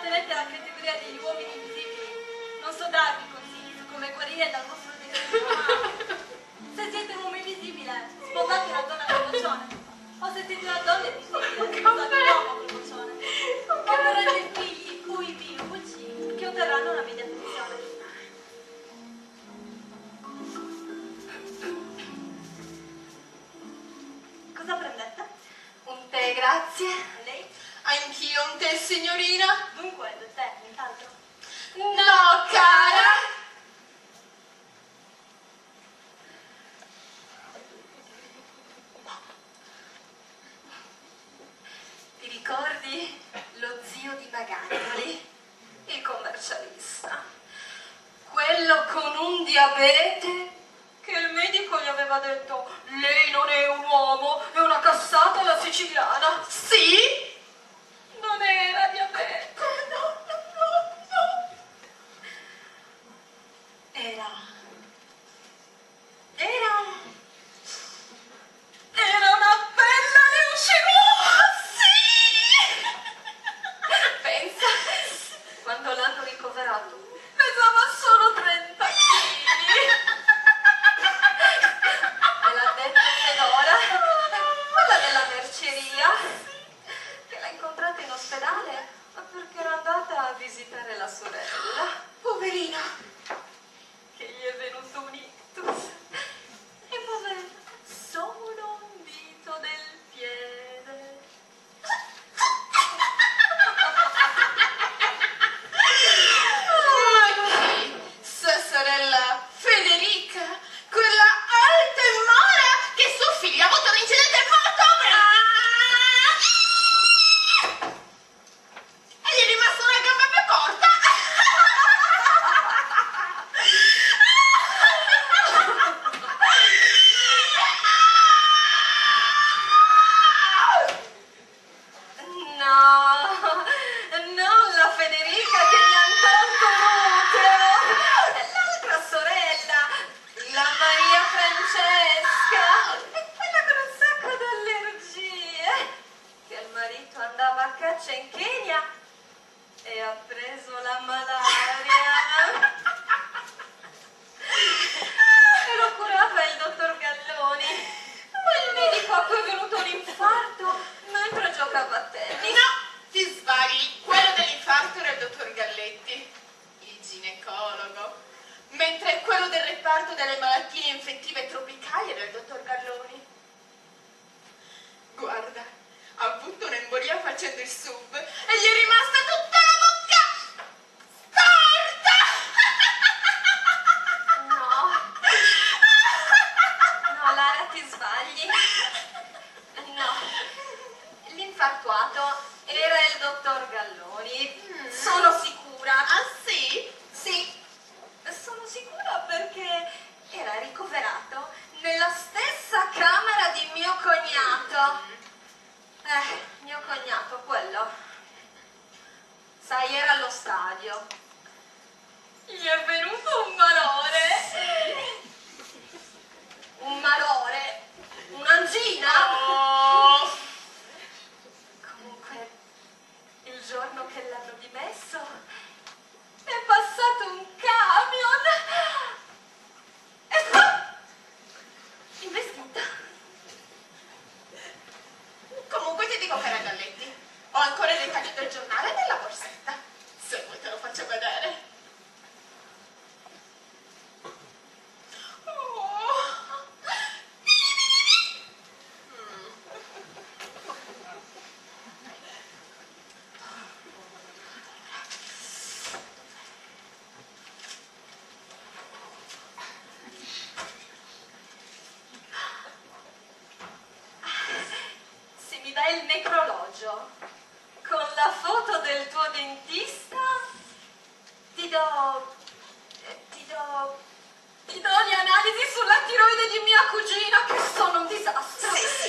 appartenete alla categoria degli uomini invisibili, non so darvi consigli su come guarire dal vostro destino, ma se siete un uomo invisibile, sposate una donna con vocione, o se siete una donna invisibile, sposate un uomo con vocione, che avranno figli cuivi luci che otterranno una media pensione. Cosa prendete? Un tè, grazie. Lei? Anch'io un tè, signorina. Dunque, del tè, intanto. No, cara. Ti ricordi lo zio di Magagnoli? Il commercialista. Quello con un diabete che il medico gli aveva detto: lei non è un uomo, è una cassata alla siciliana. Sì? Non era diabete. No. Era una bella leucemia. Sì! Pensa, quando l'hanno ricoverato pesava solo 30 kg. Me l'ha detto Fedora, quella della merceria, che l'ha incontrata in ospedale perché era andata a visitare la sorella. Poverina, che gli è venuto un ictus. E poverina, solo un dito del piede. Ma chi? Sua sorella Federica, quella alta e mora che suo figlio ha avuto un incidente moto e gli è rimasta una gamba più corta. No, non la Federica che gli han tolto l'utero, l'altra sorella, la Maria Francesca, è quella con un sacco di allergie, che il marito andava a caccia in Kenya e ha preso la malaria. E lo curava il dottor Galloni. Ma il medico a cui è venuto un infarto mentre giocava a tennis. No, ti sbagli. Quello dell'infarto era il dottor Galletti, il ginecologo. Mentre quello del reparto delle malattie infettive tropicali era il dottor Galloni. Guarda, ha avuto un'embolia facendo il sub e gli è rimasta tutta la bocca storta! No, Lara, ti sbagli. No, l'infartuato era il dottor Galloni. Sono sicura. Ah, sì? Sì, sono sicura perché era ricoverato nella stessa camera di mio cognato. Mio cognato, quello. Sai, era allo stadio. Gli è venuto un malore. Un malore? Un'angina? No. Comunque, il giorno che l'hanno dimesso, è passato un camion e investita. Comunque ti dico, cara Galletti, ho ancora il dettaglio del giornale nella borsetta. Se vuoi te lo faccio vedere. Se mi dai il necrologio con la foto del tuo dentista, ti do le analisi sulla tiroide di mia cugina che sono un disastro. Sì.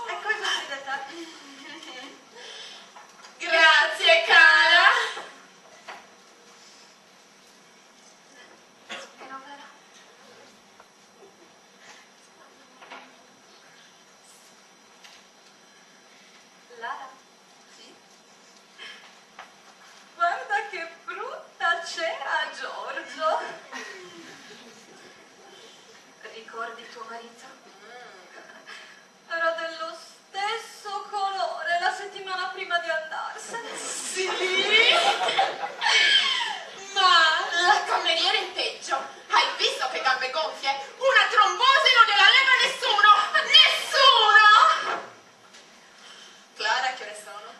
Ecco il vostro dettaglio. Grazie, cara. Era vero. sono?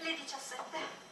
Le 17.